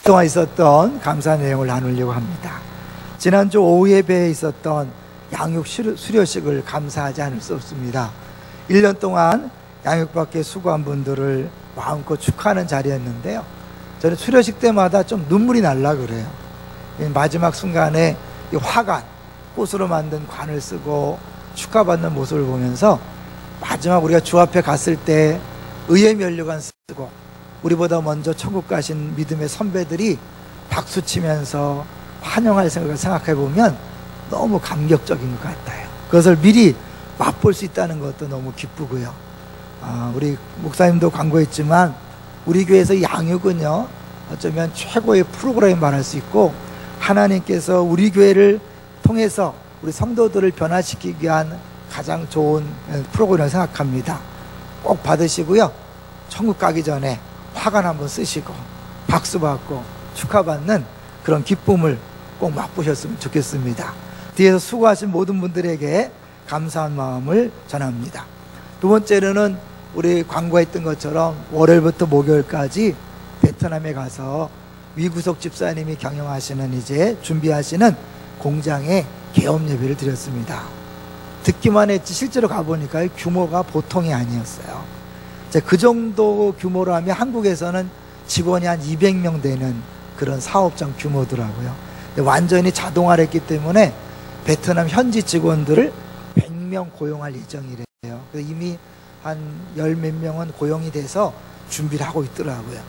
동안 있었던 감사 내용을 나누려고 합니다. 지난주 오후 예배에 있었던 양육 수료식을 감사하지 않을 수 없습니다. 1년 동안 양육받게 수고한 분들을 마음껏 축하하는 자리였는데요, 저는 수료식 때마다 좀 눈물이 날라 그래요. 마지막 순간에 이 화관, 꽃으로 만든 관을 쓰고 축하받는 모습을 보면서 마지막 우리가 주 앞에 갔을 때 의의 면류관 쓰고 우리보다 먼저 천국 가신 믿음의 선배들이 박수치면서 환영할 생각을 생각해 보면 너무 감격적인 것 같아요. 그것을 미리 맛볼 수 있다는 것도 너무 기쁘고요. 우리 목사님도 광고했지만 우리 교회에서 양육은요, 어쩌면 최고의 프로그램이 말할 수 있고, 하나님께서 우리 교회를 통해서 우리 성도들을 변화시키기 위한 가장 좋은 프로그램을 생각합니다. 꼭 받으시고요, 천국 가기 전에 화관 한번 쓰시고 박수 받고 축하받는 그런 기쁨을 꼭 맛보셨으면 좋겠습니다. 뒤에서 수고하신 모든 분들에게 감사한 마음을 전합니다. 두 번째로는 우리 광고했던 것처럼 월요일부터 목요일까지 베트남에 가서 위구석 집사님이 경영하시는, 이제 준비하시는 공장에 개업 예배를 드렸습니다. 듣기만 했지 실제로 가보니까 규모가 보통이 아니었어요. 그 정도 규모로 하면 한국에서는 직원이 한 200명 되는 그런 사업장 규모더라고요. 완전히 자동화를 했기 때문에 베트남 현지 직원들을 100명 고용할 예정이래요. 그래서 이미 한 열 몇 명은 고용이 돼서 준비를 하고 있더라고요.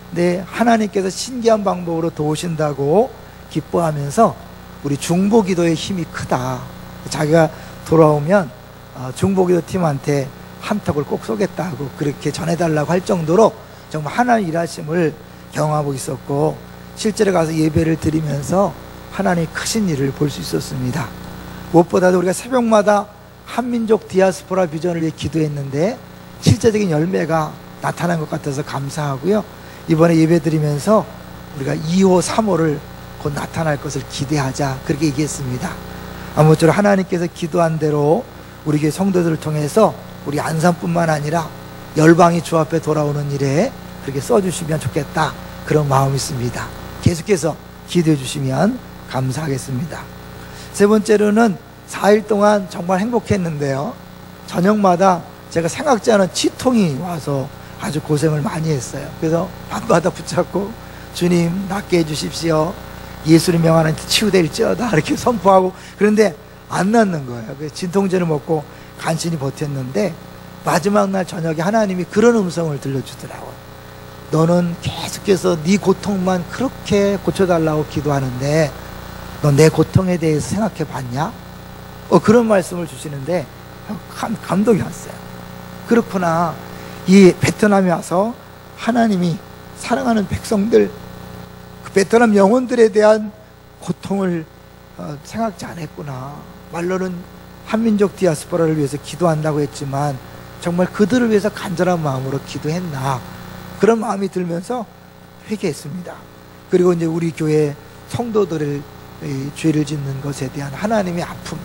근데 하나님께서 신기한 방법으로 도우신다고 기뻐하면서 우리 중보기도의 힘이 크다, 자기가 돌아오면 중보기도 팀한테 한턱을 꼭 쏘겠다고 그렇게 전해달라고 할 정도로 정말 하나님 일하심을 경험하고 있었고, 실제로 가서 예배를 드리면서 하나님이 크신 일을 볼 수 있었습니다. 무엇보다도 우리가 새벽마다 한민족 디아스포라 비전을 위해 기도했는데 실제적인 열매가 나타난 것 같아서 감사하고요, 이번에 예배 드리면서 우리가 2호 3호를 곧 나타날 것을 기대하자, 그렇게 얘기했습니다. 아무쪼록 하나님께서 기도한 대로 우리 교회 성도들을 통해서 우리 안산뿐만 아니라 열방이 주 앞에 돌아오는 일에 그렇게 써주시면 좋겠다, 그런 마음이 있습니다. 계속해서 기도해 주시면 감사하겠습니다. 세 번째로는 4일 동안 정말 행복했는데요, 저녁마다 제가 생각지 않은 치통이 와서 아주 고생을 많이 했어요. 그래서 밤마다 붙잡고 주님 낫게 해주십시오, 예수의 명 안에 치유될지어다, 이렇게 선포하고, 그런데 안 낫는 거예요. 그래서 진통제를 먹고 간신히 버텼는데 마지막 날 저녁에 하나님이 그런 음성을 들려주더라고요. 너는 계속해서 네 고통만 그렇게 고쳐달라고 기도하는데 너 내 고통에 대해서 생각해 봤냐? 그런 말씀을 주시는데 감동이 왔어요. 그렇구나, 이 베트남에 와서 하나님이 사랑하는 백성들, 그 베트남 영혼들에 대한 고통을 생각지 않았구나. 말로는 한민족 디아스포라를 위해서 기도한다고 했지만 정말 그들을 위해서 간절한 마음으로 기도했나, 그런 마음이 들면서 회개했습니다. 그리고 이제 우리 교회 성도들을 죄를 짓는 것에 대한 하나님의 아픔,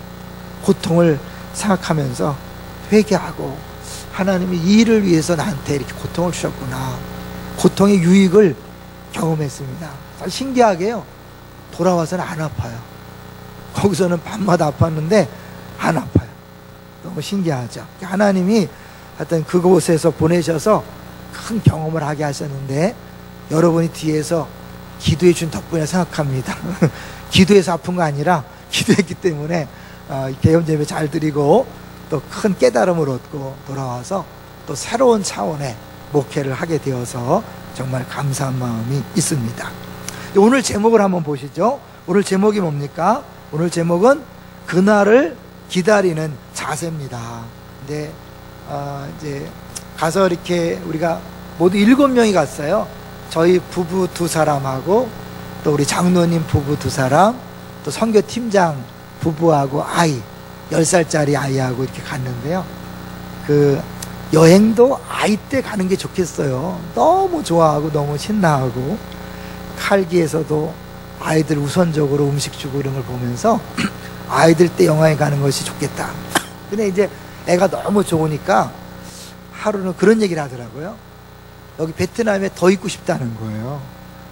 고통을 생각하면서 회개하고, 하나님이 이 일을 위해서 나한테 이렇게 고통을 주셨구나, 고통의 유익을 경험했습니다. 신기하게요, 돌아와서는 안 아파요. 거기서는 밤마다 아팠는데 안 아파요. 너무 신기하죠. 하나님이 하여튼 그곳에서 보내셔서 큰 경험을 하게 하셨는데 여러분이 뒤에서 기도해 준 덕분에 생각합니다. 기도해서 아픈 거 아니라 기도했기 때문에 개업 예배 잘 드리고 또 큰 깨달음을 얻고 돌아와서 또 새로운 차원의 목회를 하게 되어서 정말 감사한 마음이 있습니다. 오늘 제목을 한번 보시죠. 오늘 제목이 뭡니까? 오늘 제목은 그날을 기다리는 자세입니다. 근데 이제 가서 이렇게 우리가 모두 7명이 갔어요. 저희 부부 2사람하고 또 우리 장로님 부부 2사람, 또 선교팀장 부부하고 아이 10살짜리 아이하고 이렇게 갔는데요, 그 여행도 아이 때 가는 게 좋겠어요. 너무 좋아하고 너무 신나하고, 칼기에서도 아이들 우선적으로 음식 주고 이런 걸 보면서 아이들 때 영화에 가는 것이 좋겠다. 근데 이제 애가 너무 좋으니까 하루는 그런 얘기를 하더라고요. 여기 베트남에 더 있고 싶다는 거예요.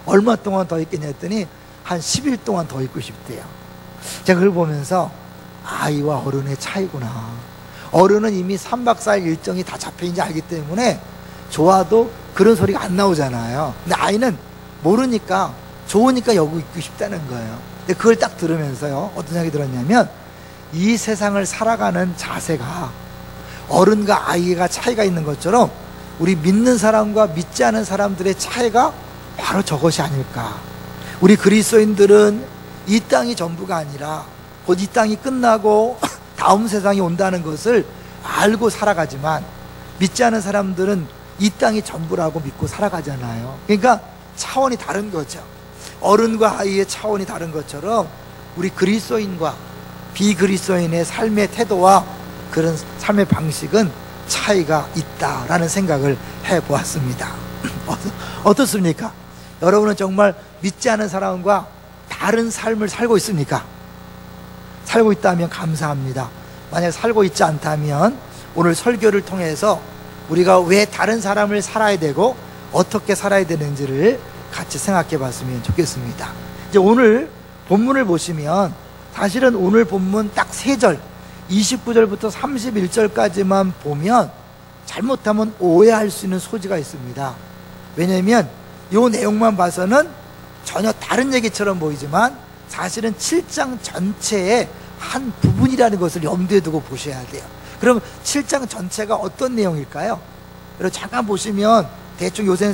얼마 동안 더 있겠냐 했더니 한 10일 동안 더 있고 싶대요. 제가 그걸 보면서 아이와 어른의 차이구나. 어른은 이미 3박 4일 일정이 다 잡혀있는지 알기 때문에 좋아도 그런 소리가 안 나오잖아요. 근데 아이는 모르니까 좋으니까 여기 있고 싶다는 거예요. 근데 그걸 딱 들으면서요, 어떤 생각이 들었냐면 이 세상을 살아가는 자세가 어른과 아이가 차이가 있는 것처럼 우리 믿는 사람과 믿지 않은 사람들의 차이가 바로 저것이 아닐까. 우리 그리스도인들은 이 땅이 전부가 아니라 곧 이 땅이 끝나고 다음 세상이 온다는 것을 알고 살아가지만 믿지 않은 사람들은 이 땅이 전부라고 믿고 살아가잖아요. 그러니까 차원이 다른 거죠. 어른과 아이의 차원이 다른 것처럼 우리 그리스도인과 비그리스도인의 삶의 태도와 그런 삶의 방식은 차이가 있다라는 생각을 해보았습니다. 어떻습니까? 여러분은 정말 믿지 않은 사람과 다른 삶을 살고 있습니까? 살고 있다면 감사합니다. 만약 살고 있지 않다면 오늘 설교를 통해서 우리가 왜 다른 사람을 살아야 되고 어떻게 살아야 되는지를 같이 생각해 봤으면 좋겠습니다. 이제 오늘 본문을 보시면 사실은 오늘 본문 딱 3절 29절부터 31절까지만 보면 잘못하면 오해할 수 있는 소지가 있습니다. 왜냐하면 이 내용만 봐서는 전혀 다른 얘기처럼 보이지만 사실은 7장 전체의 한 부분이라는 것을 염두에 두고 보셔야 돼요. 그럼 7장 전체가 어떤 내용일까요? 여러분 잠깐 보시면 대충 요새는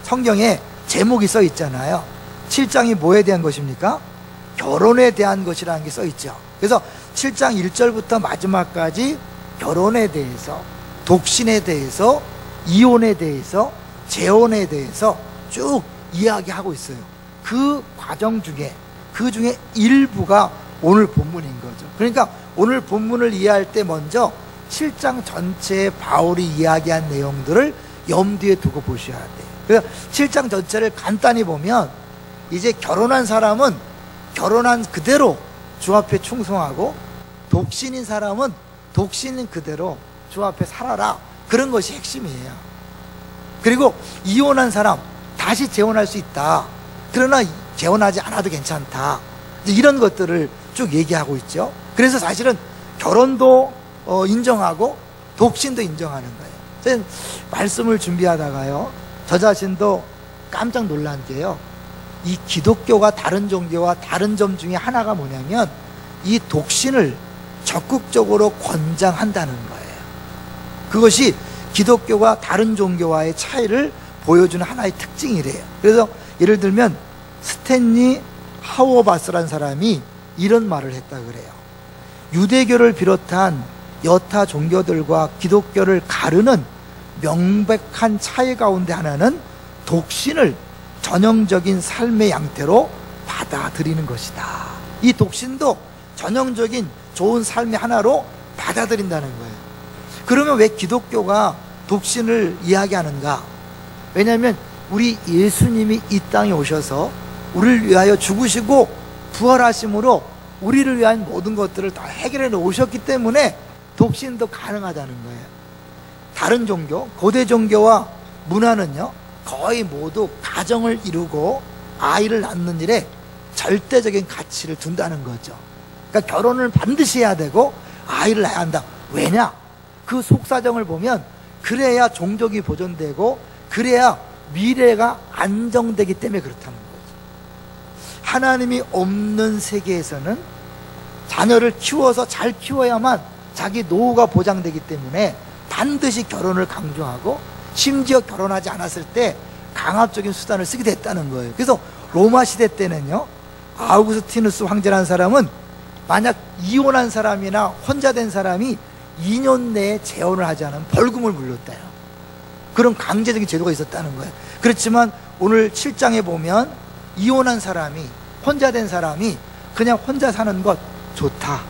성경에 제목이 써 있잖아요. 7장이 뭐에 대한 것입니까? 결혼에 대한 것이라는 게 써 있죠. 그래서 7장 1절부터 마지막까지 결혼에 대해서, 독신에 대해서, 이혼에 대해서, 재혼에 대해서 쭉 이야기하고 있어요. 그 과정 중에 그 중에 일부가 오늘 본문인 거죠. 그러니까 오늘 본문을 이해할 때 먼저 7장 전체에 바울이 이야기한 내용들을 염두에 두고 보셔야 돼요. 그래서 7장 전체를 간단히 보면 이제 결혼한 사람은 결혼한 그대로 주 앞에 충성하고 독신인 사람은 독신인 그대로 주 앞에 살아라. 그런 것이 핵심이에요. 그리고 이혼한 사람 다시 재혼할 수 있다. 그러나 재혼하지 않아도 괜찮다. 이런 것들을 쭉 얘기하고 있죠. 그래서 사실은 결혼도 인정하고 독신도 인정하는 거예요. 저는 말씀을 준비하다가요, 저 자신도 깜짝 놀란 게요, 이 기독교가 다른 종교와 다른 점 중에 하나가 뭐냐면 이 독신을 적극적으로 권장한다는 거예요. 그것이 기독교가 다른 종교와의 차이를 보여주는 하나의 특징이래요. 그래서 예를 들면 스탠리 하워바스라는 사람이 이런 말을 했다 그래요. 유대교를 비롯한 여타 종교들과 기독교를 가르는 명백한 차이 가운데 하나는 독신을 전형적인 삶의 양태로 받아들이는 것이다. 이 독신도 전형적인 좋은 삶의 하나로 받아들인다는 거예요. 그러면 왜 기독교가 독신을 이야기하는가? 왜냐하면 우리 예수님이 이 땅에 오셔서 우리를 위하여 죽으시고 부활하심으로 우리를 위한 모든 것들을 다 해결해 놓으셨기 때문에 독신도 가능하다는 거예요. 다른 종교, 고대 종교와 문화는요, 거의 모두 가정을 이루고 아이를 낳는 일에 절대적인 가치를 둔다는 거죠. 그러니까 결혼을 반드시 해야 되고 아이를 낳아야 한다. 왜냐? 그 속사정을 보면 그래야 종족이 보존되고 그래야 미래가 안정되기 때문에 그렇다는 거죠. 하나님이 없는 세계에서는 자녀를 키워서 잘 키워야만 자기 노후가 보장되기 때문에 반드시 결혼을 강조하고 심지어 결혼하지 않았을 때 강압적인 수단을 쓰게 됐다는 거예요. 그래서 로마 시대 때는요, 아우구스티누스 황제라는 사람은 만약 이혼한 사람이나 혼자 된 사람이 2년 내에 재혼을 하지 않으면 벌금을 물렸대요. 그런 강제적인 제도가 있었다는 거예요. 그렇지만 오늘 7장에 보면 이혼한 사람이, 혼자 된 사람이 그냥 혼자 사는 것 좋다,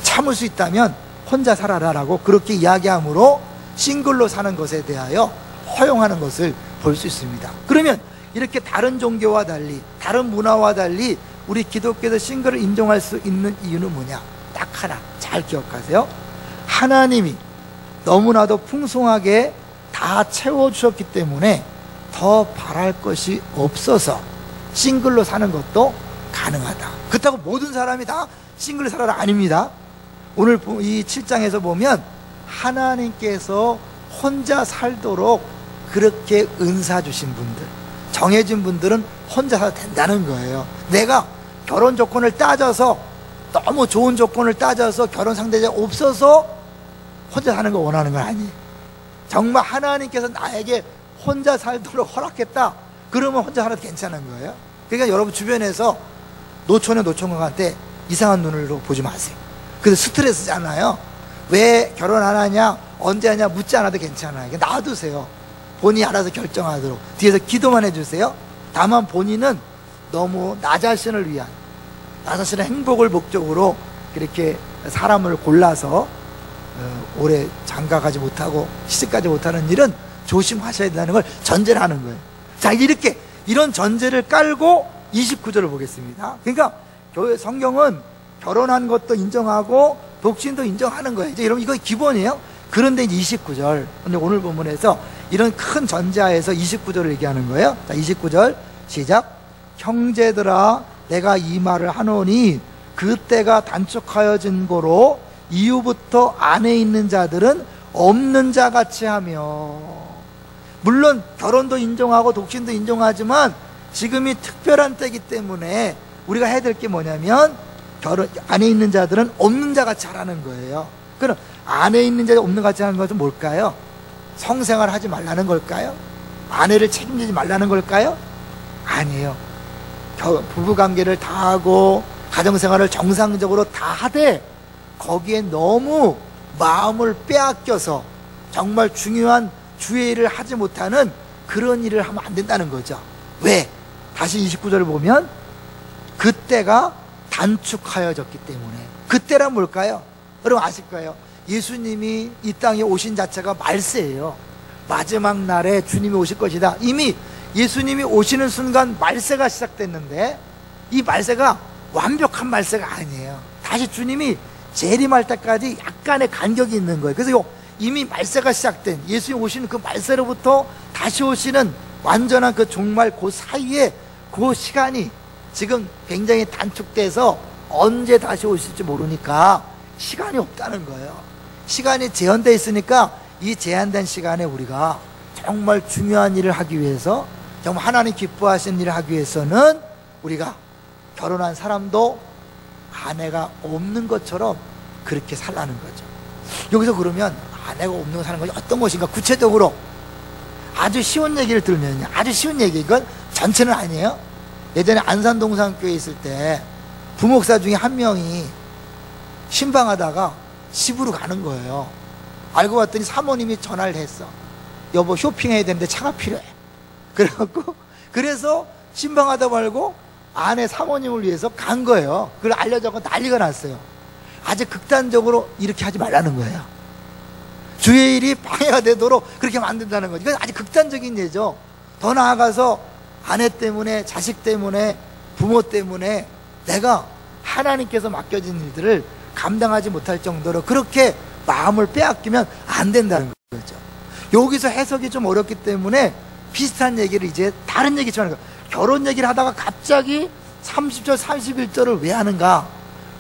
참을 수 있다면 혼자 살아라 라고 그렇게 이야기하므로 싱글로 사는 것에 대하여 허용하는 것을 볼 수 있습니다. 그러면 이렇게 다른 종교와 달리, 다른 문화와 달리 우리 기독교에서 싱글을 인정할 수 있는 이유는 뭐냐? 딱 하나, 잘 기억하세요. 하나님이 너무나도 풍성하게 다 채워주셨기 때문에 더 바랄 것이 없어서 싱글로 사는 것도 가능하다. 그렇다고 모든 사람이 다 싱글로 살아라 아닙니다. 오늘 이 7장에서 보면 하나님께서 혼자 살도록 그렇게 은사 주신 분들, 정해진 분들은 혼자 살아도 된다는 거예요. 내가 결혼 조건을 따져서, 너무 좋은 조건을 따져서 결혼 상대자가 없어서 혼자 사는 거 원하는 건 아니에요. 정말 하나님께서 나에게 혼자 살도록 허락했다, 그러면 혼자 살아도 괜찮은 거예요. 그러니까 여러분 주변에서 노처녀 노총각한테 이상한 눈으로 보지 마세요. 그래서 스트레스잖아요. 왜 결혼 안 하냐, 언제 하냐 묻지 않아도 괜찮아요. 놔두세요. 본인이 알아서 결정하도록 뒤에서 기도만 해주세요. 다만 본인은 너무 나 자신을 위한, 나 자신의 행복을 목적으로 그렇게 사람을 골라서 오래 장가가지 못하고 시집가지 못하는 일은 조심하셔야 된다는 걸 전제를 하는 거예요. 자, 이렇게 이런 전제를 깔고 29절을 보겠습니다. 그러니까 성경은 결혼한 것도 인정하고 독신도 인정하는 거예요. 이제 여러분, 이거 기본이에요. 그런데 이제 29절, 오늘 본문에서 이런 큰 전제하에서 29절을 얘기하는 거예요. 자, 29절 시작. 형제들아, 내가 이 말을 하노니 그때가 단축하여진 고로 이후부터 안에 있는 자들은 없는 자 같이 하며. 물론 결혼도 인정하고 독신도 인정하지만 지금이 특별한 때이기 때문에 우리가 해야 될 게 뭐냐면, 결혼 안에 있는 자들은 없는 자 같이 하라는 거예요. 그럼 안에 있는 자 없는 자 같이 하는 것은 뭘까요? 성생활 하지 말라는 걸까요? 아내를 책임지지 말라는 걸까요? 아니에요. 부부관계를 다 하고 가정생활을 정상적으로 다 하되 거기에 너무 마음을 빼앗겨서 정말 중요한 주의 일을 하지 못하는 그런 일을 하면 안 된다는 거죠. 왜? 다시 29절을 보면 그때가 단축하여졌기 때문에. 그때란 뭘까요? 여러분 아실 거예요. 예수님이 이 땅에 오신 자체가 말세예요. 마지막 날에 주님이 오실 것이다. 이미 예수님이 오시는 순간 말세가 시작됐는데 이 말세가 완벽한 말세가 아니에요. 다시 주님이 재림할 때까지 약간의 간격이 있는 거예요. 그래서 이미 말세가 시작된, 예수님 오시는 그 말세로부터 다시 오시는 완전한 그 종말 그 사이에 그 시간이 지금 굉장히 단축돼서 언제 다시 오실지 모르니까 시간이 없다는 거예요. 시간이 제한되어 있으니까 이 제한된 시간에 우리가 정말 중요한 일을 하기 위해서, 정말 하나님 기뻐하시는 일을 하기 위해서는 우리가 결혼한 사람도 아내가 없는 것처럼 그렇게 살라는 거죠. 여기서 그러면 아내가 없는 거 사는 것이 어떤 것인가, 구체적으로 아주 쉬운 얘기를 들면요, 아주 쉬운 얘기, 이건 전체는 아니에요. 예전에 안산동산교회에 있을 때 부목사 중에 한 명이 신방하다가 집으로 가는 거예요. 알고 봤더니 사모님이 전화를 했어. 여보, 쇼핑해야 되는데 차가 필요해. 그래서 신방하다 말고 아내 사모님을 위해서 간 거예요. 그걸 알려줘서 난리가 났어요. 아주 극단적으로 이렇게 하지 말라는 거예요. 주의 일이 방해가 되도록 그렇게 만든다는 거죠. 이건 아주 극단적인 예죠. 더 나아가서 아내 때문에, 자식 때문에, 부모 때문에 내가 하나님께서 맡겨진 일들을 감당하지 못할 정도로 그렇게 마음을 빼앗기면 안 된다는 거죠. 여기서 해석이 좀 어렵기 때문에 비슷한 얘기를 이제 다른 얘기처럼 하는 거예요. 결혼 얘기를 하다가 갑자기 30절 31절을 왜 하는가?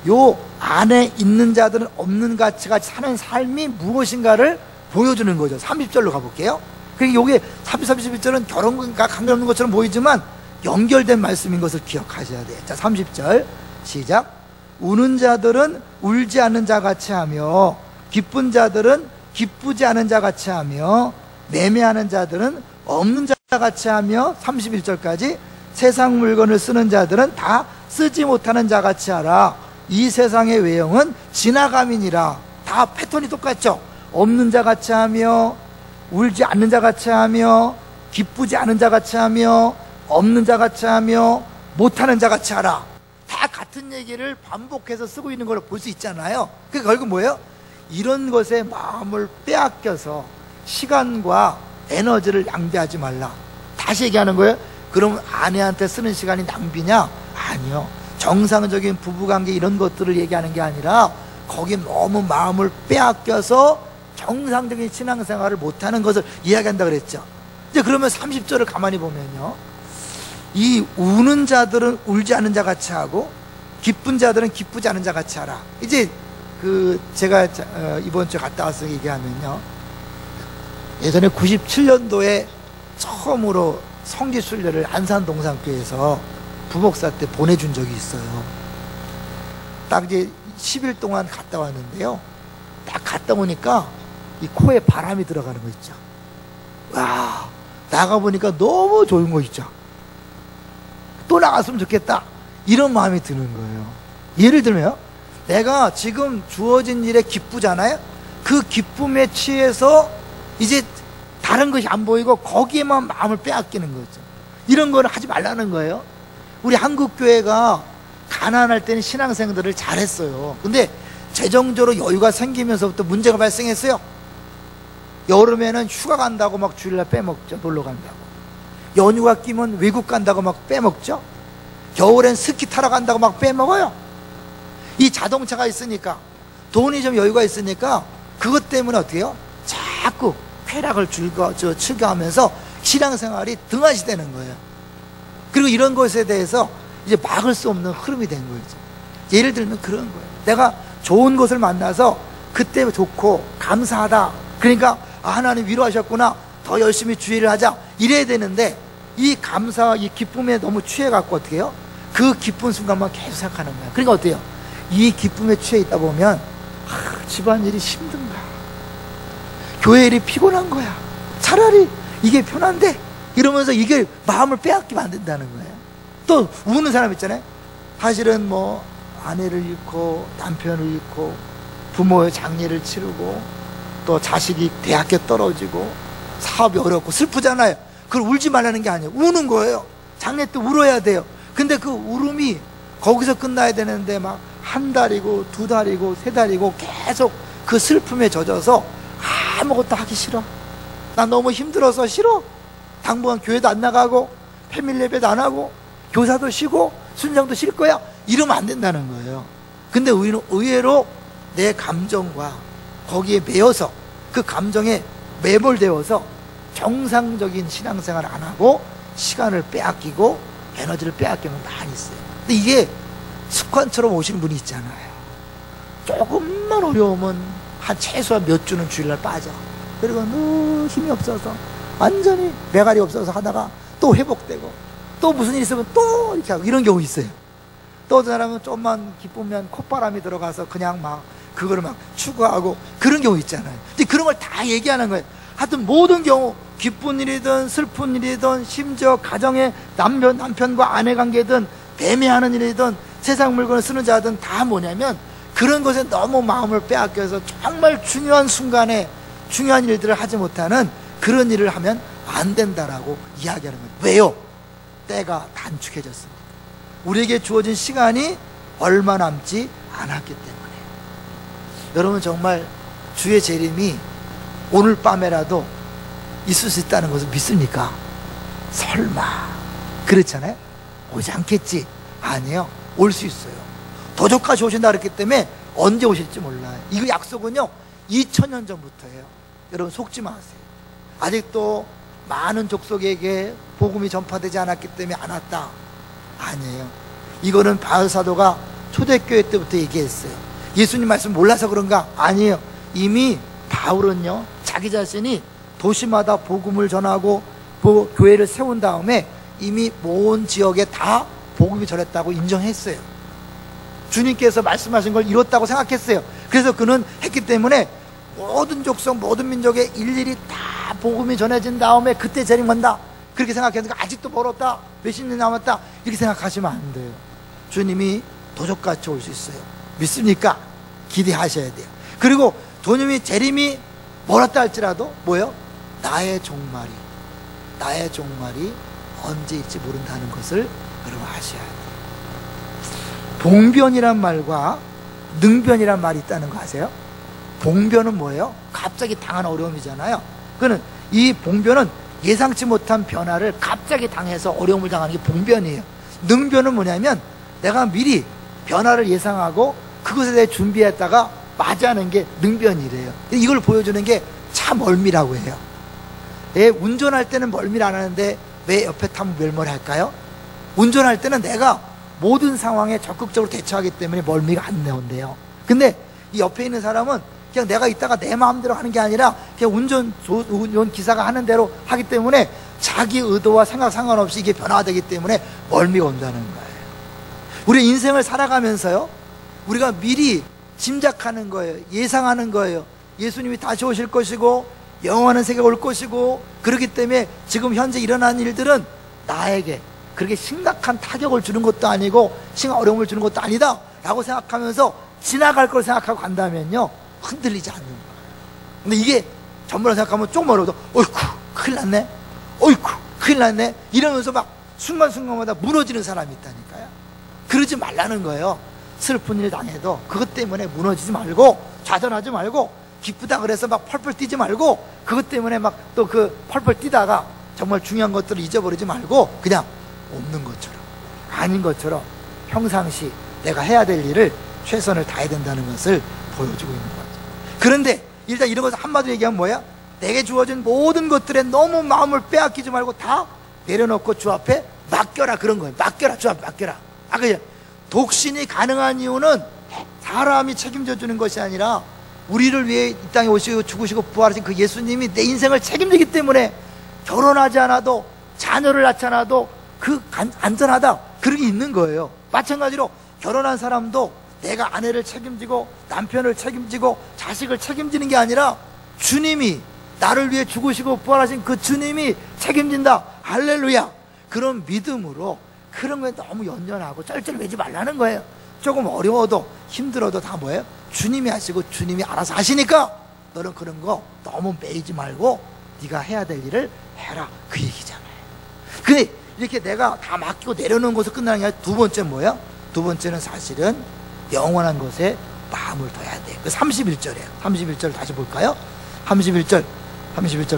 요 안에 있는 자들은 없는 가치가 사는 삶이 무엇인가를 보여주는 거죠. 30절로 가볼게요. 그러니까 요게 31절은 결혼과 관계없는 것처럼 보이지만 연결된 말씀인 것을 기억하셔야 돼요. 자, 30절 시작. 우는 자들은 울지 않는 자 같이 하며 기쁜 자들은 기쁘지 않은 자 같이 하며 매매하는 자들은 없는 자 같이 하며 31절까지 세상 물건을 쓰는 자들은 다 쓰지 못하는 자 같이 하라. 이 세상의 외형은 지나감이니라. 다 패턴이 똑같죠. 없는 자 같이 하며 울지 않는 자 같이 하며 기쁘지 않은 자 같이 하며 없는 자 같이 하며 못하는 자 같이 하라. 다 같은 얘기를 반복해서 쓰고 있는 걸 볼 수 있잖아요. 그게 결국 뭐예요? 이런 것에 마음을 빼앗겨서 시간과 에너지를 낭비하지 말라. 다시 얘기하는 거예요. 그럼 아내한테 쓰는 시간이 낭비냐? 아니요. 정상적인 부부관계 이런 것들을 얘기하는 게 아니라 거기 너무 마음을 빼앗겨서 정상적인 신앙생활을 못하는 것을 이야기한다 그랬죠. 근데 그러면 30절을 가만히 보면요, 이 우는 자들은 울지 않는 자 같이 하고 기쁜 자들은 기쁘지 않은 자 같이 하라. 이제 제가 이번 주에 갔다 와서 얘기하면요, 예전에 97년도에 처음으로 성지순례를 안산동산교회에서 부목사 때 보내준 적이 있어요. 딱 이제 10일 동안 갔다 왔는데요, 딱 갔다 오니까 이 코에 바람이 들어가는 거 있죠. 와, 나가보니까 너무 좋은 거 있죠. 또 나갔으면 좋겠다, 이런 마음이 드는 거예요. 예를 들면 내가 지금 주어진 일에 기쁘잖아요. 그 기쁨에 취해서 이제 다른 것이 안 보이고 거기에만 마음을 빼앗기는 거죠. 이런 거는 하지 말라는 거예요. 우리 한국교회가 가난할 때는 신앙생들을 잘했어요. 근데 재정적으로 여유가 생기면서부터 문제가 발생했어요. 여름에는 휴가 간다고 막 주일날 빼먹죠. 놀러 간다고. 연휴가 끼면 외국 간다고 막 빼먹죠. 겨울엔 스키 타러 간다고 막 빼먹어요. 이 자동차가 있으니까, 돈이 좀 여유가 있으니까 그것 때문에 어떻게 해요? 자꾸 쾌락을 즐겨하면서 신앙생활이 등한시되는 거예요. 그리고 이런 것에 대해서 이제 막을 수 없는 흐름이 된 거죠. 예를 들면 그런 거예요. 내가 좋은 것을 만나서 그때 좋고 감사하다, 그러니까 하나님 위로하셨구나, 더 열심히 주의를 하자, 이래야 되는데 이 감사와 이 기쁨에 너무 취해갖고 어떻게 해요? 그 기쁜 순간만 계속 생각하는 거야. 그러니까 어때요? 이 기쁨에 취해 있다 보면 집안일이 힘든 거야, 교회 일이 피곤한 거야, 차라리 이게 편한데, 이러면서 이게 마음을 빼앗기면 안 된다는 거예요. 또 우는 사람 있잖아요. 사실은 뭐 아내를 잃고 남편을 잃고 부모의 장례를 치르고 또 자식이 대학교 떨어지고 사업이 어렵고 슬프잖아요. 그걸 울지 말라는 게 아니에요. 우는 거예요. 장례 때 울어야 돼요. 근데 그 울음이 거기서 끝나야 되는데 막 한 달이고 두 달이고 세 달이고 계속 그 슬픔에 젖어서 아무것도 하기 싫어, 난 너무 힘들어서 싫어, 당분간 교회도 안 나가고 패밀리 예배도 안 하고 교사도 쉬고 순장도 쉴 거야, 이러면 안 된다는 거예요. 근데 우리는 의외로 내 감정과 거기에 매여서, 그 감정에 매몰되어서 정상적인 신앙생활을 안 하고 시간을 빼앗기고 에너지를 빼앗기는 분 많이 있어요. 근데 이게 습관처럼 오시는 분이 있잖아요. 조금만 어려우면 최소한 몇 주는 주일날 빠져. 그리고 너무 힘이 없어서 완전히 매갈이 없어서 하다가 또 회복되고, 또 무슨 일 있으면 또 이렇게 하고, 이런 경우 있어요. 또 어떤 사람은 좀만 기쁘면 콧바람이 들어가서 그냥 막 그거를 막 추구하고, 그런 경우 있잖아요. 근데 그런 걸 다 얘기하는 거예요. 하여튼 모든 경우, 기쁜 일이든 슬픈 일이든 심지어 가정의 남편과 아내 관계든 배매하는 일이든 세상 물건을 쓰는 자든 다 뭐냐면 그런 것에 너무 마음을 빼앗겨서 정말 중요한 순간에 중요한 일들을 하지 못하는 그런 일을 하면 안 된다라고 이야기하는 거예요. 왜요? 때가 단축해졌습니다. 우리에게 주어진 시간이 얼마 남지 않았기 때문에. 여러분, 정말 주의 재림이 오늘 밤에라도 있을 수 있다는 것을 믿습니까? 설마 그렇잖아요. 오지 않겠지. 아니에요. 올 수 있어요. 도적까지 오신다 그랬기 때문에 언제 오실지 몰라요. 이거 약속은요 2000년 전부터예요. 여러분, 속지 마세요. 아직도 많은 족속에게 복음이 전파되지 않았기 때문에 안 왔다. 아니에요. 이거는 바울 사도가 초대교회 때부터 얘기했어요. 예수님 말씀 몰라서 그런가? 아니에요. 이미 바울은요 자기 자신이 도시마다 복음을 전하고 교회를 세운 다음에 이미 모든 지역에 다 복음이 전했다고 인정했어요. 주님께서 말씀하신 걸 이뤘다고 생각했어요. 그래서 그는 했기 때문에 모든 족속 모든 민족에 일일이 다 복음이 전해진 다음에 그때 재림 온다, 그렇게 생각했는데 아직도 멀었다, 몇십 년 남았다, 이렇게 생각하시면 안 돼요. 주님이 도적같이 올 수 있어요. 믿습니까? 기대하셔야 돼요. 그리고 주님이 재림이 멀었다 할지라도 뭐예요? 나의 종말이 언제일지 모른다는 것을 여러분 아셔야 돼요. 봉변이란 말과 능변이란 말이 있다는 거 아세요? 봉변은 뭐예요? 갑자기 당한 어려움이잖아요. 그는 이 봉변은 예상치 못한 변화를 갑자기 당해서 어려움을 당하는 게 봉변이에요. 능변은 뭐냐면 내가 미리 변화를 예상하고 그것에 대해 준비했다가 맞이하는 게 능변이래요. 이걸 보여주는 게 참얼미라고 해요. 운전할 때는 멀미를 안 하는데 왜 옆에 타면 멀머리 할까요? 운전할 때는 내가 모든 상황에 적극적으로 대처하기 때문에 멀미가 안 나온대요. 근데 이 옆에 있는 사람은 그냥 내가 있다가 내 마음대로 하는 게 아니라 그냥 운전 기사가 하는 대로 하기 때문에 자기 의도와 생각 상관없이 이게 변화되기 때문에 멀미가 온다는 거예요. 우리 인생을 살아가면서요, 우리가 미리 짐작하는 거예요. 예상하는 거예요. 예수님이 다시 오실 것이고 영원한 세계가 올 것이고, 그렇기 때문에 지금 현재 일어난 일들은 나에게 그렇게 심각한 타격을 주는 것도 아니고 심각한 어려움을 주는 것도 아니다 라고 생각하면서 지나갈 걸 생각하고 간다면요, 흔들리지 않는 거예요. 근데 이게 전부라 생각하면 조금 어려워도 어이쿠 큰일 났네, 어이쿠 큰일 났네 이러면서 막 순간순간마다 무너지는 사람이 있다니까요. 그러지 말라는 거예요. 슬픈 일 당해도 그것 때문에 무너지지 말고 좌절하지 말고, 기쁘다 그래서 막 펄펄 뛰지 말고 그것 때문에 막 또 그 펄펄 뛰다가 정말 중요한 것들을 잊어버리지 말고 그냥 없는 것처럼, 아닌 것처럼 평상시 내가 해야 될 일을 최선을 다해야 된다는 것을 보여주고 있는 거죠. 그런데 일단 이런 것을 한마디로 얘기하면 뭐야? 내게 주어진 모든 것들에 너무 마음을 빼앗기지 말고 다 내려놓고 주 앞에 맡겨라, 그런 거예요. 맡겨라, 주 앞에 맡겨라. 그냥 독신이 가능한 이유는 사람이 책임져 주는 것이 아니라 우리를 위해 이 땅에 오시고 죽으시고 부활하신 그 예수님이 내 인생을 책임지기 때문에 결혼하지 않아도 자녀를 낳지 않아도 그 안전하다, 그런 게 있는 거예요. 마찬가지로 결혼한 사람도 내가 아내를 책임지고 남편을 책임지고 자식을 책임지는 게 아니라 주님이 나를 위해 죽으시고 부활하신 그 주님이 책임진다, 할렐루야. 그런 믿음으로 그런 거에 너무 연연하고 쩔쩔매지 말라는 거예요. 조금 어려워도 힘들어도 다 뭐예요? 주님이 하시고 주님이 알아서 하시니까 너는 그런 거 너무 매이지 말고 네가 해야 될 일을 해라, 그 얘기잖아요. 근데 이렇게 내가 다 맡기고 내려놓은 것을 끝나는 게 아니라 두 번째 뭐예요? 두 번째는 사실은 영원한 것에 마음을 둬야 돼. 그 31절이에요. 31절 다시 볼까요? 31절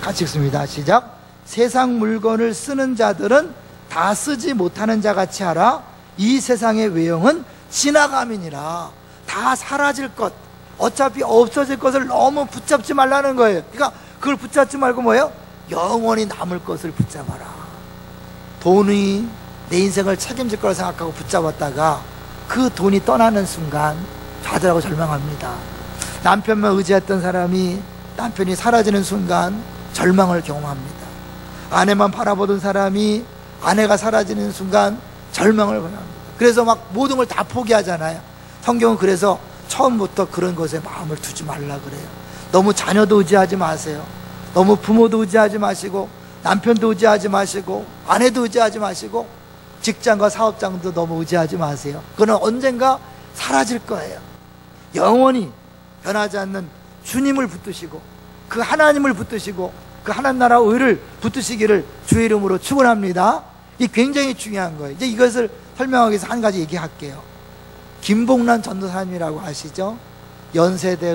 같이 읽습니다. 시작. 세상 물건을 쓰는 자들은 다 쓰지 못하는 자 같이 하라. 이 세상의 외형은 지나감이니라. 다 사라질 것, 어차피 없어질 것을 너무 붙잡지 말라는 거예요. 그러니까 그걸 붙잡지 말고 뭐예요? 영원히 남을 것을 붙잡아라. 돈이 내 인생을 책임질 거라 생각하고 붙잡았다가 그 돈이 떠나는 순간 좌절하고 절망합니다. 남편만 의지했던 사람이 남편이 사라지는 순간 절망을 경험합니다. 아내만 바라보던 사람이 아내가 사라지는 순간 절망을 경험합니다. 그래서 막 모든 걸 다 포기하잖아요. 성경은 그래서 처음부터 그런 것에 마음을 두지 말라 그래요. 너무 자녀도 의지하지 마세요. 너무 부모도 의지하지 마시고, 남편도 의지하지 마시고, 아내도 의지하지 마시고, 직장과 사업장도 너무 의지하지 마세요. 그거는 언젠가 사라질 거예요. 영원히 변하지 않는 주님을 붙드시고 그 하나님을 붙드시고 그 하나님 나라 의를 붙드시기를 주의 이름으로 축원합니다. 이게 굉장히 중요한 거예요. 이제 이것을 설명하기 위해서 한 가지 얘기할게요. 김봉란 전도사님이라고 아시죠? 연세대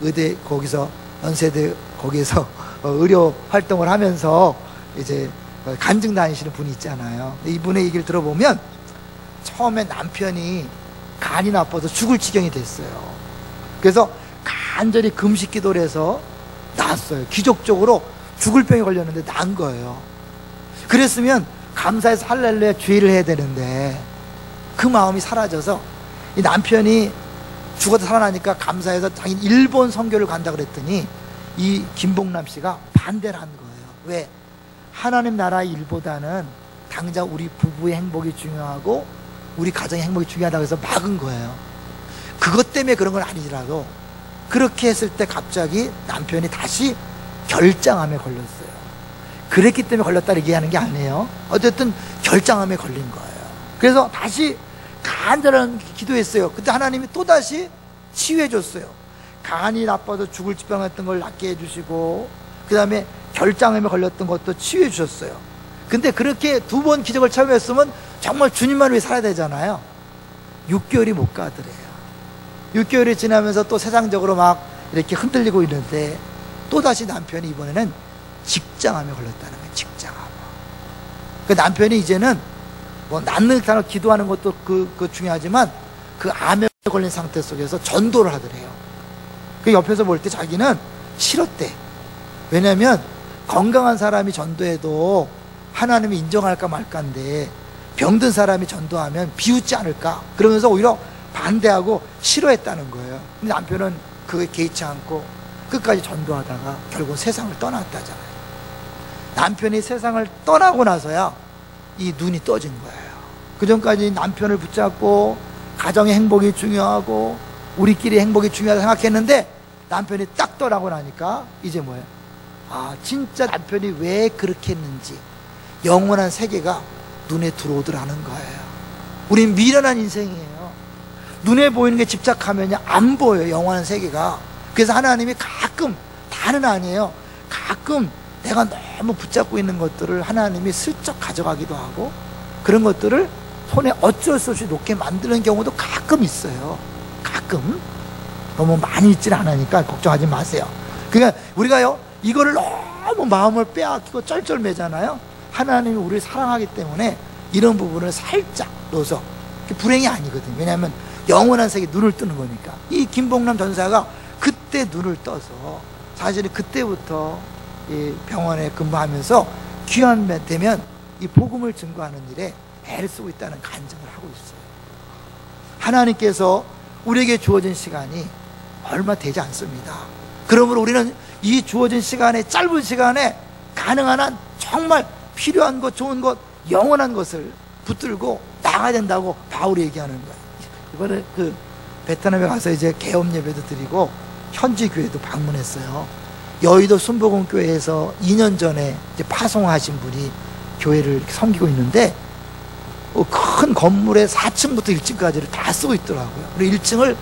의대 거기서 연세대 거기서 의료 활동을 하면서 이제 간증 다니시는 분이 있잖아요. 이분의 얘기를 들어보면 처음에 남편이 간이 나빠서 죽을 지경이 됐어요. 그래서 간절히 금식 기도를 해서 나았어요. 기적적으로 죽을 병에 걸렸는데 나은 거예요. 그랬으면 감사해서 할렐루야 주의를 해야 되는데 그 마음이 사라져서 이 남편이 죽어도 살아나니까 감사해서 자기는 일본 선교를 간다 그랬더니 이 김봉남 씨가 반대를 한 거예요. 왜? 하나님 나라의 일보다는 당장 우리 부부의 행복이 중요하고 우리 가정의 행복이 중요하다고 해서 막은 거예요. 그것 때문에 그런 건 아니더라도 그렇게 했을 때 갑자기 남편이 다시 결장암에 걸렸어요. 그랬기 때문에 걸렸다 얘기하는 게 아니에요. 어쨌든 결장암에 걸린 거예요. 그래서 다시 간절한 기도했어요. 그때 하나님이 또다시 치유해 줬어요. 간이 나빠서 죽을 지병했던 걸 낫게 해주시고 그 다음에 결장암에 걸렸던 것도 치유해 주셨어요. 근데 그렇게 두 번 기적을 체험했으면 정말 주님만 위해 살아야 되잖아요. 6개월이 못 가더래요. 6개월이 지나면서 또 세상적으로 막 이렇게 흔들리고 있는데 또다시 남편이 이번에는 직장암에 걸렸다는 거예요. 직장암. 그 남편이 이제는 뭐 낫는 단어 기도하는 것도 그 중요하지만 그 암에 걸린 상태 속에서 전도를 하더래요. 그 옆에서 볼 때 자기는 싫었대. 왜냐하면 건강한 사람이 전도해도 하나님이 인정할까 말까인데 병든 사람이 전도하면 비웃지 않을까, 그러면서 오히려 반대하고 싫어했다는 거예요. 근데 남편은 그게 개의치 않고 끝까지 전도하다가 결국 세상을 떠났다잖아요. 남편이 세상을 떠나고 나서야 이 눈이 떠진 거예요. 그 전까지 남편을 붙잡고 가정의 행복이 중요하고 우리끼리 행복이 중요하다 생각했는데 남편이 딱 떠나고 나니까 이제 뭐예요? 아, 진짜 남편이 왜 그렇게 했는지 영원한 세계가 눈에 들어오더라는 거예요. 우린 미련한 인생이에요. 눈에 보이는 게 집착하면 안 보여요, 영원한 세계가. 그래서 하나님이 가끔, 다는 아니에요, 가끔 내가 너무 붙잡고 있는 것들을 하나님이 슬쩍 가져가기도 하고 그런 것들을 손에 어쩔 수 없이 놓게 만드는 경우도 가끔 있어요. 가끔. 너무 많이 있지는 않으니까 걱정하지 마세요. 그러니까 우리가요, 이거를 너무 마음을 빼앗기고 쩔쩔매잖아요. 하나님이 우리를 사랑하기 때문에 이런 부분을 살짝 넣어서, 불행이 아니거든요. 왜냐하면 영원한 세계 눈을 뜨는 거니까. 이 김봉남 전사가 그때 눈을 떠서 사실은 그때부터 이 병원에 근무하면서 귀환 되면 이 복음을 증거하는 일에 애를 쓰고 있다는 간증을 하고 있어요. 하나님께서 우리에게 주어진 시간이 얼마 되지 않습니다. 그러므로 우리는 이 주어진 시간에, 짧은 시간에 가능한 한 정말 필요한 것, 좋은 것, 영원한 것을 붙들고 나가야 된다고 바울이 얘기하는 거예요. 이번에 그 베트남에 가서 이제 개업 예배도 드리고 현지 교회도 방문했어요. 여의도 순복음교회에서 2년 전에 이제 파송하신 분이 교회를 이렇게 섬기고 있는데 큰 건물에 4층부터 1층까지를 다 쓰고 있더라고요. 그리고 1층을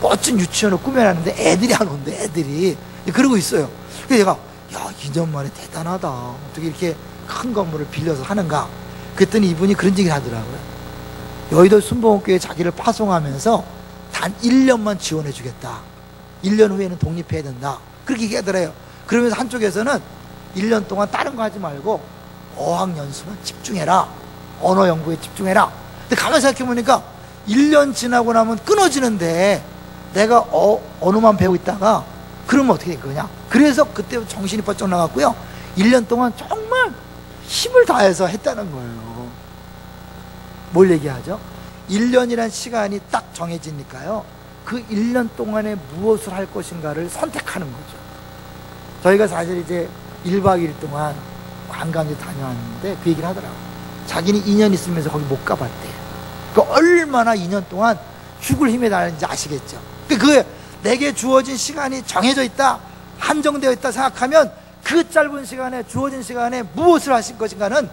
멋진 유치원을 꾸며놨는데 애들이 안 온대, 애들이. 그러고 있어요. 그래서 제가, 야, 2년 만에 대단하다. 어떻게 이렇게 큰 건물을 빌려서 하는가. 그랬더니 이분이 그런 얘기를 하더라고요. 여의도 순복음교회 자기를 파송하면서 단 1년만 지원해 주겠다. 1년 후에는 독립해야 된다. 그렇게 얘기하더래요. 그러면서 한쪽에서는 1년 동안 다른 거 하지 말고 어학연수만 집중해라. 언어 연구에 집중해라. 근데 가만히 생각해보니까 1년 지나고 나면 끊어지는데 내가 언어만 배우고 있다가 그러면 어떻게 될 거냐. 그래서 그때 정신이 번쩍 나갔고요. 1년 동안 정말 힘을 다해서 했다는 거예요. 뭘 얘기하죠? 1년이란 시간이 딱 정해지니까요, 그 1년 동안에 무엇을 할 것인가를 선택하는 거죠. 저희가 사실 이제 1박 2일 동안 관광지 다녀왔는데 그 얘기를 하더라고요. 자기는 2년 있으면서 거기 못 가봤대. 그 얼마나 2년 동안 죽을 힘에 달하는지 아시겠죠? 그 내게 주어진 시간이 정해져 있다, 한정되어 있다 생각하면 그 짧은 시간에, 주어진 시간에 무엇을 하실 것인가는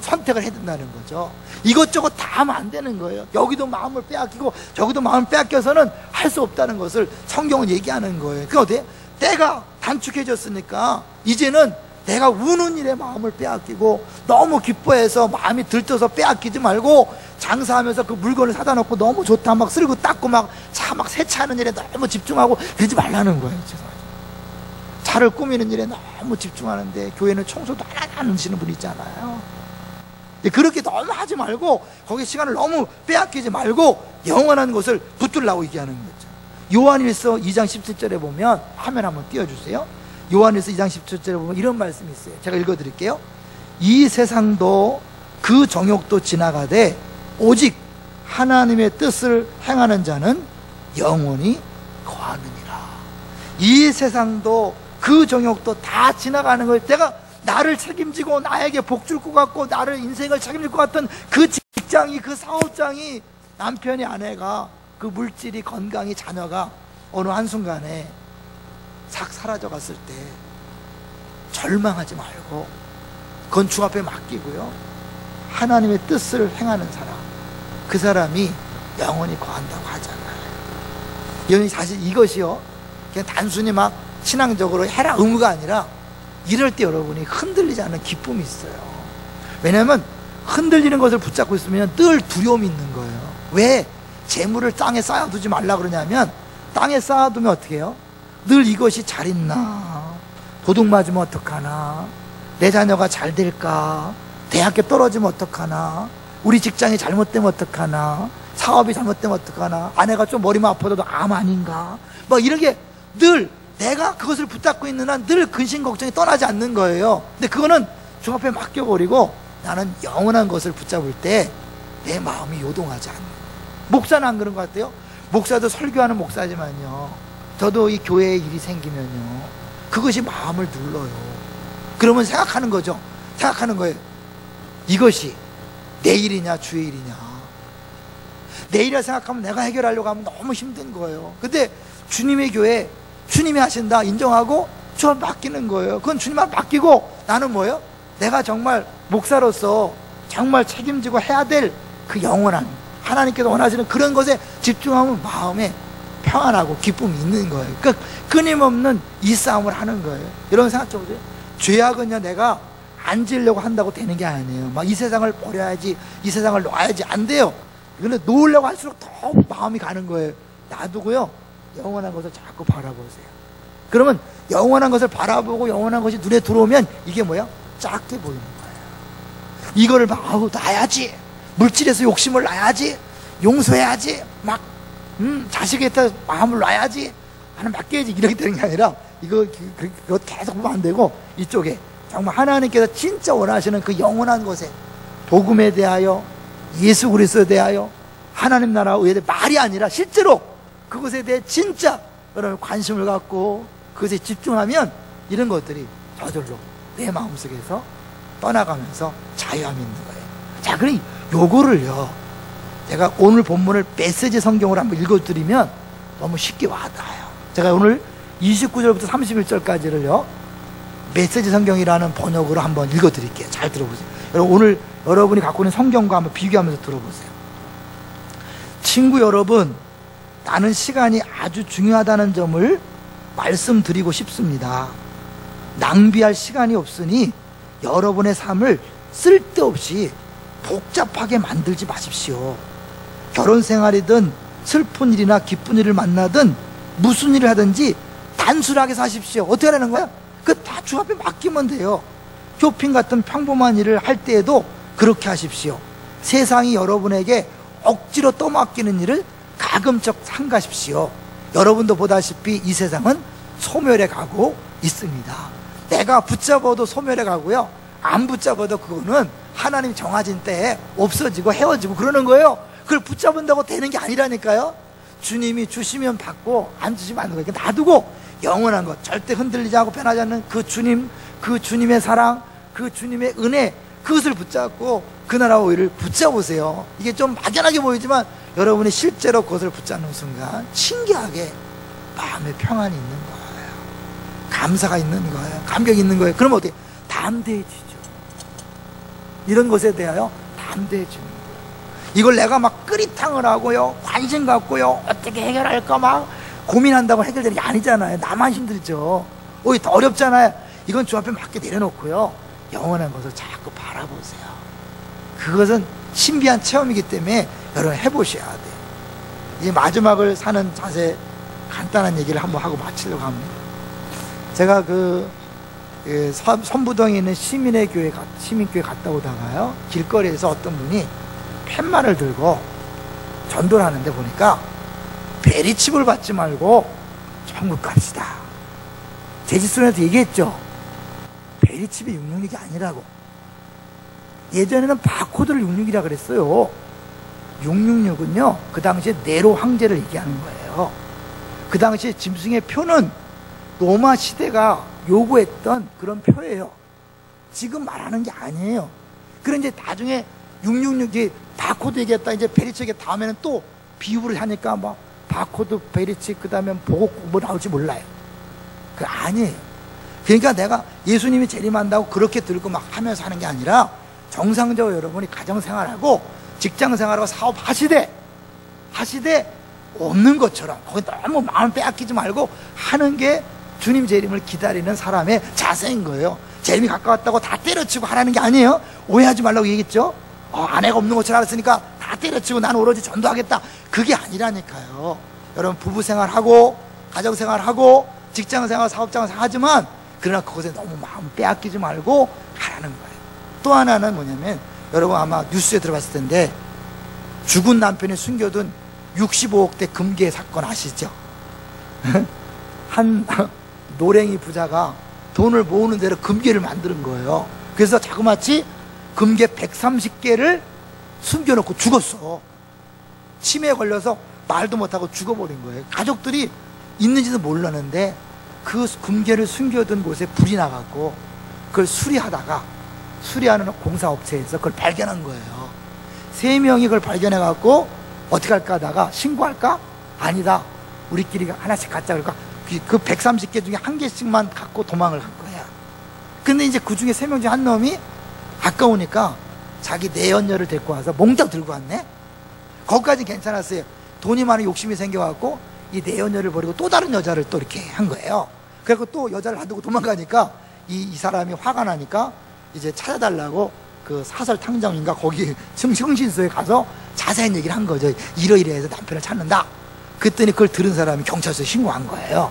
선택을 해야 된다는 거죠. 이것저것 다 하면 안 되는 거예요. 여기도 마음을 빼앗기고 저기도 마음을 빼앗겨서는 할 수 없다는 것을 성경은 얘기하는 거예요. 그게 어때요? 때가 단축해졌으니까 이제는 내가 우는 일에 마음을 빼앗기고 너무 기뻐해서 마음이 들떠서 빼앗기지 말고, 장사하면서 그 물건을 사다 놓고 너무 좋다 막 쓸고 닦고 막 차 막 세차하는 일에 너무 집중하고 그러지 말라는 거예요. 차를 꾸미는 일에 너무 집중하는데 교회는 청소도 하나도 안 하시는 분 있잖아요. 그렇게 너무 하지 말고 거기에 시간을 너무 빼앗기지 말고 영원한 것을 붙들라고 얘기하는 거죠. 요한일서 2장 17절에 보면, 화면 한번 띄워주세요. 요한일서 2장 17절에 보면 이런 말씀이 있어요. 제가 읽어드릴게요. 이 세상도 그 정욕도 지나가되 오직 하나님의 뜻을 행하는 자는 영원히 거하느니라. 이 세상도 그 정욕도 다 지나가는 거예요. 내가 나를 책임지고 나에게 복 줄 것 같고 나를 인생을 책임질 것 같은 그 직장이, 그 사업장이, 남편이, 아내가, 그 물질이, 건강이, 자녀가 어느 한순간에 싹 사라져 갔을 때 절망하지 말고 그건 주 앞에 맡기고요, 하나님의 뜻을 행하는 사람, 그 사람이 영원히 거한다고 하잖아요. 사실 이것이요, 그냥 단순히 막 신앙적으로 해라 의무가 아니라 이럴 때 여러분이 흔들리지 않는 기쁨이 있어요. 왜냐하면 흔들리는 것을 붙잡고 있으면 늘 두려움이 있는 거예요. 왜 재물을 땅에 쌓아두지 말라 그러냐면, 땅에 쌓아두면 어떻게 해요? 늘 이것이 잘 있나, 도둑 맞으면 어떡하나, 내 자녀가 잘 될까, 대학교 떨어지면 어떡하나, 우리 직장이 잘못되면 어떡하나, 사업이 잘못되면 어떡하나, 아내가 좀 머리만 아파도 암 아닌가, 막 이런 게 늘 내가 그것을 붙잡고 있는 한 늘 근심 걱정이 떠나지 않는 거예요. 근데 그거는 주 앞에 맡겨버리고 나는 영원한 것을 붙잡을 때 내 마음이 요동하지 않는. 목사는 안 그런 것 같아요. 목사도 설교하는 목사지만요, 저도 이 교회에 일이 생기면요, 그것이 마음을 눌러요. 그러면 생각하는 거죠. 생각하는 거예요. 이것이 내 일이냐 주의 일이냐. 내 일이라 생각하면 내가 해결하려고 하면 너무 힘든 거예요. 근데 주님의 교회, 주님이 하신다 인정하고 주 앞에 맡기는 거예요. 그건 주님 앞에 맡기고 나는 뭐예요? 내가 정말 목사로서 정말 책임지고 해야 될 그 영원한 하나님께서 원하시는 그런 것에 집중하면 마음에 평안하고 기쁨이 있는 거예요. 그러니까 끊임없는 이 싸움을 하는 거예요. 여러분 생각해보세요. 죄악은요, 내가 안 지으려고 한다고 되는 게 아니에요. 막 이 세상을 버려야지, 이 세상을 놔야지, 안 돼요. 이거는 놓으려고 할수록 더 마음이 가는 거예요. 놔두고요, 영원한 것을 자꾸 바라보세요. 그러면 영원한 것을 바라보고 영원한 것이 눈에 들어오면 이게 뭐야? 작게 보이는 거예요. 이거를 막 놔야지, 물질에서 욕심을 놔야지, 용서해야지, 막 자식에 대해 마음을 놔야지, 나는 맡겨야지, 이렇게 되는 게 아니라 그거 계속 보면 안 되고 이쪽에 정말 하나님께서 진짜 원하시는 그 영원한 것에, 복음에 대하여, 예수 그리스도에 대하여, 하나님 나라 의에 대해 말이 아니라 실제로 그것에 대해 진짜 여러분 관심을 갖고 그것에 집중하면 이런 것들이 저절로 내 마음속에서 떠나가면서 자유함이 있는 거예요. 자, 그럼 요거를요, 제가 오늘 본문을 메시지 성경으로 한번 읽어드리면 너무 쉽게 와닿아요. 제가 오늘 29절부터 31절까지를요 메시지 성경이라는 번역으로 한번 읽어드릴게요. 잘 들어보세요. 여러분, 오늘 여러분이 갖고 있는 성경과 한번 비교하면서 들어보세요. 친구 여러분, 나는 시간이 아주 중요하다는 점을 말씀드리고 싶습니다. 낭비할 시간이 없으니 여러분의 삶을 쓸데없이 복잡하게 만들지 마십시오. 결혼 생활이든 슬픈 일이나 기쁜 일을 만나든 무슨 일을 하든지 단순하게 사십시오. 어떻게 하라는 거야? 그 다 주 앞에 맡기면 돼요. 쇼핑 같은 평범한 일을 할 때에도 그렇게 하십시오. 세상이 여러분에게 억지로 떠맡기는 일을 가급적 삼가십시오. 여러분도 보다시피 이 세상은 소멸해 가고 있습니다. 내가 붙잡아도 소멸해 가고요, 안 붙잡아도 그거는 하나님 정하신 때에 없어지고 헤어지고 그러는 거예요. 그걸 붙잡은다고 되는 게 아니라니까요. 주님이 주시면 받고 안 주시면 안 되고, 이렇게 놔두고 영원한 것, 절대 흔들리지 않고 변하지 않는 그 주님, 그 주님의 사랑, 그 주님의 은혜, 그것을 붙잡고 그 나라 오일을 붙잡으세요. 이게 좀 막연하게 보이지만 여러분이 실제로 그것을 붙잡는 순간 신기하게 마음에 평안이 있는 거예요. 감사가 있는 거예요. 감격이 있는 거예요. 그럼 어떻게? 담대해지죠. 이런 것에 대하여 담대해지는 거예요. 이걸 내가 막 끓이탕을 하고요, 관심 갖고요, 어떻게 해결할까 막 고민한다고 해결되는 게 아니잖아요. 나만 힘들죠. 더 어렵잖아요. 이건 주 앞에 맡겨 내려놓고요, 영원한 것을 자꾸 바라보세요. 그것은 신비한 체험이기 때문에 여러분 해보셔야 돼요. 이제 마지막을 사는 자세, 간단한 얘기를 한번 하고 마치려고 합니다. 제가 선부동에 있는 시민교회 갔다 오다가요, 길거리에서 어떤 분이 팻말을 들고 전도를 하는데 보니까 베리칩을 받지 말고 천국 갑시다. 제 집순에도 얘기했죠. 베리칩이 666이 아니라고. 예전에는 바코드를 666이라 그랬어요. 666은요, 그 당시에 네로 황제를 얘기하는 거예요. 그 당시에 짐승의 표는 로마 시대가 요구했던 그런 표예요. 지금 말하는 게 아니에요. 그런데 이제 나중에 666이 바코드 얘기했다, 이제 베리칩 얘기 다음에는 또 비유를 하니까 막 바코드, 베리칩, 그 다음에 보고 뭐 나올지 몰라요. 그거 아니에요. 그러니까 내가 예수님이 재림한다고 그렇게 들고 막 하면서 하는 게 아니라 정상적으로 여러분이 가정생활하고 직장생활하고 사업하시되 없는 것처럼 거기 너무 마음 빼앗기지 말고 하는 게 주님 재림을 기다리는 사람의 자세인 거예요. 재림이 가까웠다고 다 때려치고 하라는 게 아니에요. 오해하지 말라고 얘기했죠. 아내가 없는 것처럼 알았으니까 다 때려치고 나는 오로지 전도하겠다, 그게 아니라니까요. 여러분 부부생활하고 가정생활하고 직장생활, 사업장생활 하지만 그러나 그것에 너무 마음 빼앗기지 말고 하라는 거예요. 또 하나는 뭐냐면, 여러분 아마 뉴스에 들어봤을 텐데 죽은 남편이 숨겨둔 65억대 금괴 사건 아시죠? 한 노랭이 부자가 돈을 모으는 대로 금괴를 만드는 거예요. 그래서 자그마치 금괴 130개를 숨겨놓고 죽었어. 치매에 걸려서 말도 못하고 죽어버린 거예요. 가족들이 있는지도 몰랐는데 그 금괴를 숨겨둔 곳에 불이 나갖고 그걸 수리하는 공사업체에서 그걸 발견한 거예요. 3명이 그걸 발견해갖고 어떻게 할까 하다가 신고할까? 아니다, 우리끼리 하나씩 갖자. 그러니까 그 130개 중에 한 개씩만 갖고 도망을 간 거야. 근데 이제 그 중에 3명 중에 한 놈이 아까우니까 자기 내연녀를 데리고 와서 몽땅 들고 왔네. 거기까지 괜찮았어요. 돈이 많은 욕심이 생겨갖고 이 내연녀를 버리고 또 다른 여자를 또 이렇게 한 거예요. 그래서 또 여자를 놔두고 도망가니까 이 사람이 화가 나니까 이제 찾아달라고 그 사설탕정인가 거기 성신소에 가서 자세한 얘기를 한 거죠. 이러이러해서 남편을 찾는다. 그랬더니 그걸 들은 사람이 경찰서에 신고한 거예요.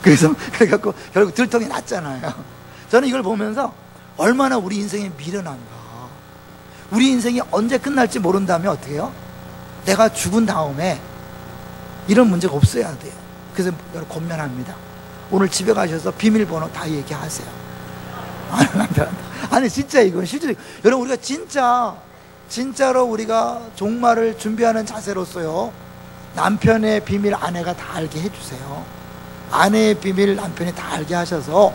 그래갖고 결국 들통이 났잖아요. 저는 이걸 보면서 얼마나 우리 인생이 미련한가. 우리 인생이 언제 끝날지 모른다면 어떻게 해요? 내가 죽은 다음에 이런 문제가 없어야 돼요. 그래서 여러분 권면합니다. 오늘 집에 가셔서 비밀번호 다 얘기하세요. 아니 진짜 이건 실제로 여러분, 우리가 진짜로 우리가 종말을 준비하는 자세로서요, 남편의 비밀 아내가 다 알게 해주세요. 아내의 비밀 남편이 다 알게 하셔서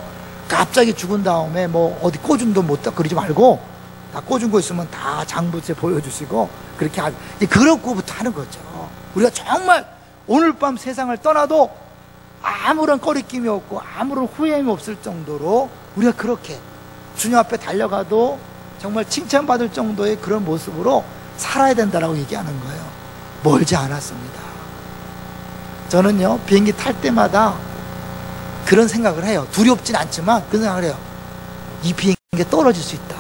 갑자기 죽은 다음에 뭐 어디 꽂은 돈 못 다 그러지 말고, 다 꽂은 거 있으면 다 장부채 보여주시고 그렇게 그렇고부터 하는 거죠. 우리가 정말 오늘 밤 세상을 떠나도 아무런 꺼리낌이 없고 아무런 후회함이 없을 정도로 우리가 그렇게 주님 앞에 달려가도 정말 칭찬받을 정도의 그런 모습으로 살아야 된다라고 얘기하는 거예요. 멀지 않았습니다. 저는요, 비행기 탈 때마다 그런 생각을 해요. 두렵진 않지만 그런 생각을 해요. 이 비행기가 떨어질 수 있다.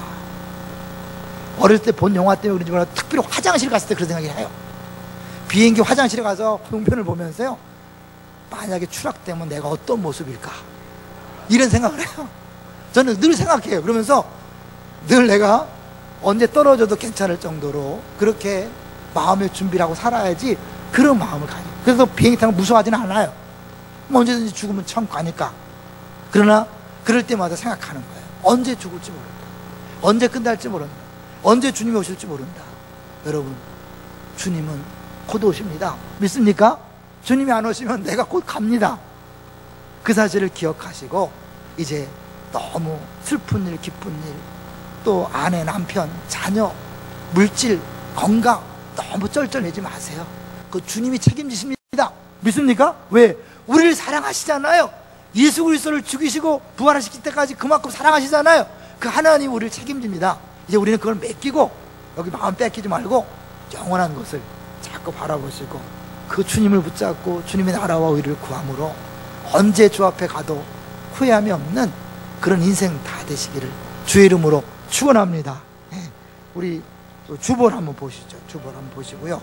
어릴 때 본 영화 때문에 그런지 몰라도 특별히 화장실 갔을 때 그런 생각을 해요. 비행기 화장실에 가서 용편을 보면서요, 만약에 추락되면 내가 어떤 모습일까, 이런 생각을 해요. 저는 늘 생각해요. 그러면서 늘 내가 언제 떨어져도 괜찮을 정도로 그렇게 마음의 준비를 하고 살아야지, 그런 마음을 가져요. 그래서 비행기 타는 거 무서워하지는 않아요. 뭐 언제든지 죽으면 참 가니까. 그러나 그럴 때마다 생각하는 거예요. 언제 죽을지 모른다. 언제 끝날지 모른다. 언제 주님이 오실지 모른다. 여러분, 주님은 곧 오십니다. 믿습니까? 주님이 안 오시면 내가 곧 갑니다. 그 사실을 기억하시고 이제 너무 슬픈 일, 기쁜 일, 또 아내, 남편, 자녀, 물질, 건강 너무 쩔쩔매지 마세요. 그 주님이 책임지십니다. 믿습니까? 왜? 우리를 사랑하시잖아요. 예수 그리스도를 죽이시고 부활하시킬 때까지 그만큼 사랑하시잖아요. 그 하나님이 우리를 책임집니다. 이제 우리는 그걸 맡기고 여기 마음 뺏기지 말고 영원한 것을 자꾸 바라보시고 그 주님을 붙잡고 주님의 나라와 의를 구함으로 언제 주 앞에 가도 후회함이 없는 그런 인생 다 되시기를 주의 이름으로 축원합니다. 우리 주본 한번 보시죠. 주본 한번 보시고요.